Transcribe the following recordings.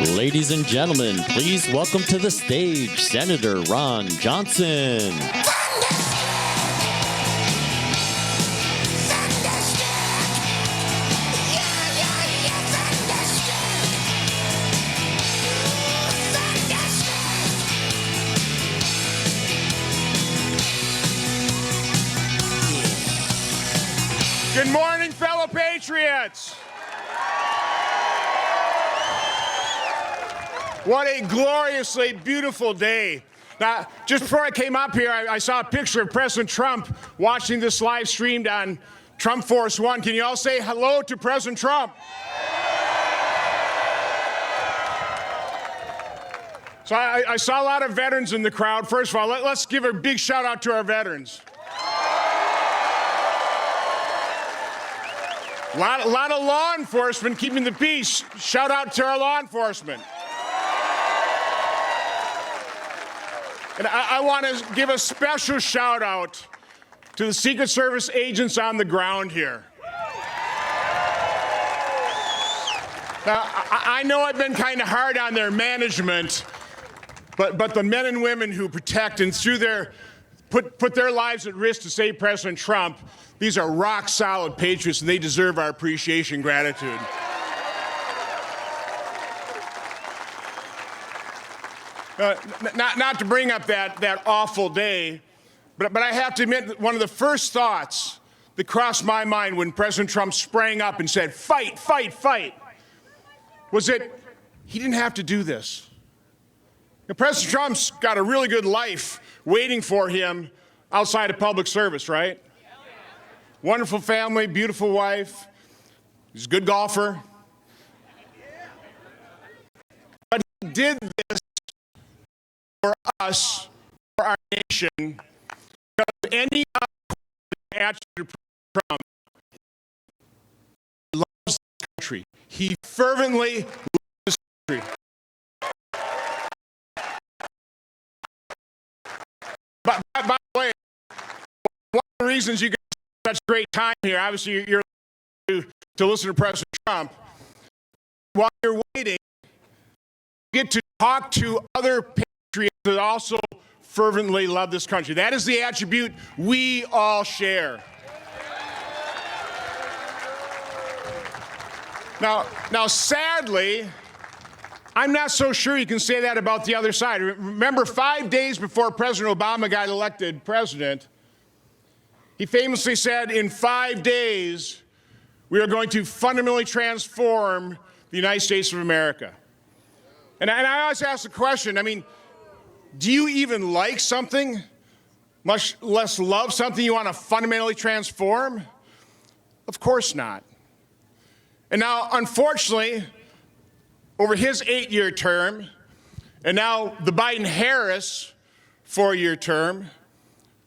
Ladies and gentlemen, please welcome to the stage Senator Ron Johnson. Good morning, fellow patriots. What a gloriously beautiful day. Now, just before I came up here, I saw a picture of President Trump watching this live streamed on Trump Force One. Can you all say hello to President Trump? So I saw a lot of veterans in the crowd. First of all, let's give a big shout out to our veterans. A lot of law enforcement keeping the peace. Shout out to our law enforcement. And I want to give a special shout out to the Secret Service agents on the ground here. Now, I know I've been kind of hard on their management, but the men and women who protect and put their lives at risk to save President Trump, these are rock solid patriots and they deserve our appreciation and gratitude. Not to bring up that awful day, but I have to admit that one of the first thoughts that crossed my mind when President Trump sprang up and said, "Fight, fight, fight," was that he didn't have to do this. Now, President Trump's got a really good life waiting for him outside of public service, right? Wonderful family, beautiful wife. He's a good golfer. But he did this for us, for our nation, because any other attribute of Trump, he loves this country. He fervently loves this country. But by the way, one of the reasons you guys have such a great time here, obviously you're to listen to President Trump. While you're waiting, you get to talk to other patriots that also fervently love this country. That is the attribute we all share. Now, sadly, I'm not so sure you can say that about the other side. Remember, 5 days before President Obama got elected president, he famously said, in 5 days, we are going to fundamentally transform the United States of America. And I always ask the question, do you even like something, much less love something you want to fundamentally transform? Of course not. And now, unfortunately, over his 8-year term, and now the Biden-Harris 4-year term,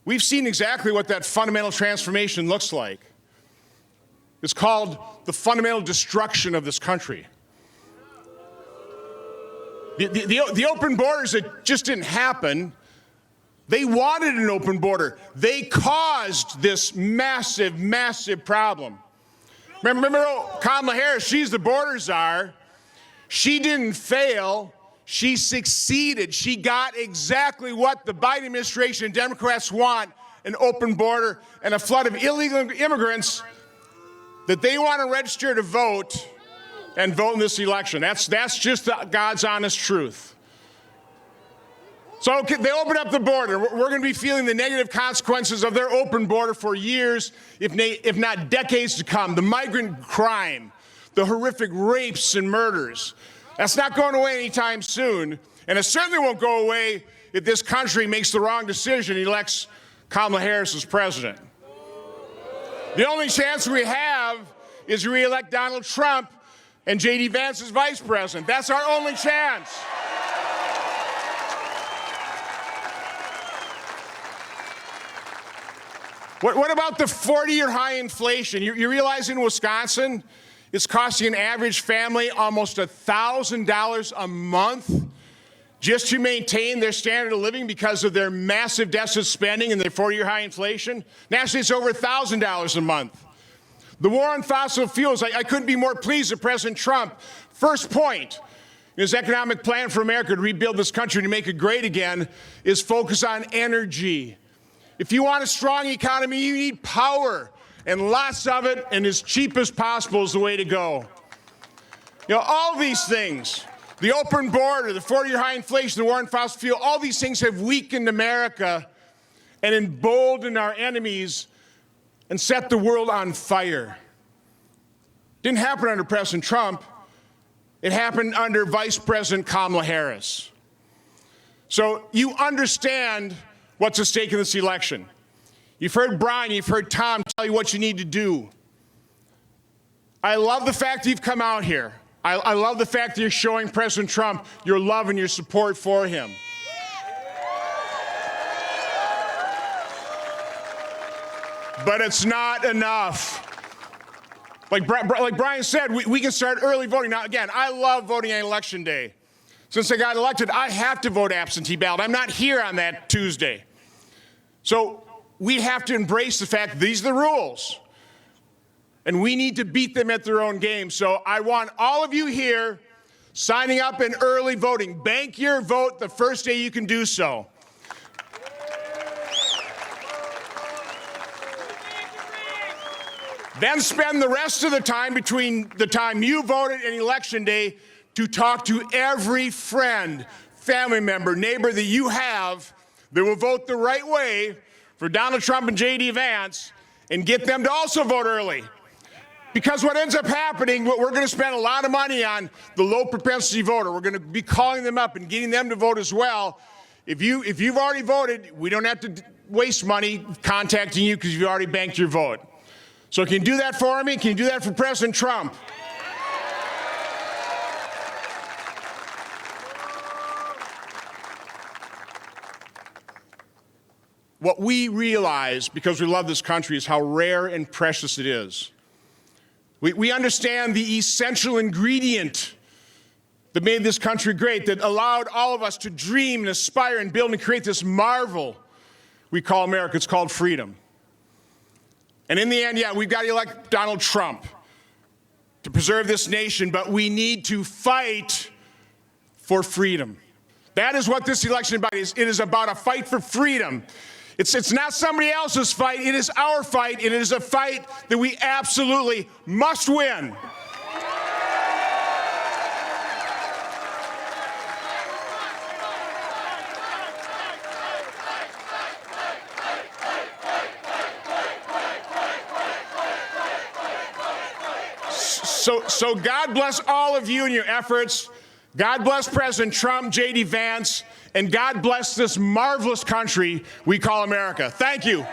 we've seen exactly what that fundamental transformation looks like. It's called the fundamental destruction of this country. The open borders, that just didn't happen. They wanted an open border. They caused this massive, massive problem. Remember Kamala Harris, she's the border czar. She didn't fail. She succeeded. She got exactly what the Biden administration and Democrats want, an open border and a flood of illegal immigrants that they want to register to vote and vote in this election. That's just God's honest truth. So they open up the border. We're going to be feeling the negative consequences of their open border for years, if not decades to come. The migrant crime, the horrific rapes and murders. That's not going away anytime soon. And it certainly won't go away if this country makes the wrong decision and elects Kamala Harris as president. The only chance we have is to re-elect Donald Trump and J.D. Vance as vice president. That's our only chance. What about the 40-year high inflation? You realize in Wisconsin, it's costing an average family almost $1,000 a month just to maintain their standard of living because of their massive deficit spending and their 40-year high inflation. Nationally, it's over $1,000 a month. The war on fossil fuels, I couldn't be more pleased with President Trump. First point, His economic plan for America to rebuild this country, to make it great again, is focused on energy. If you want a strong economy, you need power, and lots of it, and as cheap as possible is the way to go. You know, all these things, the open border, the 40-year high inflation, the war on fossil fuel, all these things have weakened America and emboldened our enemies and set the world on fire. Didn't happen under President Trump. It happened under Vice President Kamala Harris. So you understand what's at stake in this election. You've heard Brian, you've heard Tom tell you what you need to do. I love the fact that you've come out here. I love the fact that you're showing President Trump your love and your support for him. But it's not enough. Like Brian said, we can start early voting. Now, again, I love voting on Election Day. Since I got elected, I have to vote absentee ballot. I'm not here on that Tuesday. So we have to embrace the fact that these are the rules. And we need to beat them at their own game. So I want all of you here signing up and early voting. Bank your vote the first day you can do so. Then spend the rest of the time between the time you voted and Election Day to talk to every friend, family member, neighbor that you have that will vote the right way for Donald Trump and J.D. Vance, and get them to also vote early. Because what ends up happening, we're going to spend a lot of money on the low propensity voter. We're going to be calling them up and getting them to vote as well. If you've already voted, we don't have to waste money contacting you because you've already banked your vote. So can you do that for me? Can you do that for President Trump? What we realize, because we love this country, is how rare and precious it is. We understand the essential ingredient that made this country great, that allowed all of us to dream and aspire and build and create this marvel we call America. It's called freedom. And in the end, yeah, we've got to elect Donald Trump to preserve this nation, but we need to fight for freedom. That is what this election is. It is about a fight for freedom. It's not somebody else's fight. It is our fight, and it is a fight that we absolutely must win. So God bless all of you in your efforts. God bless President Trump, J.D. Vance, and God bless this marvelous country we call America. Thank you.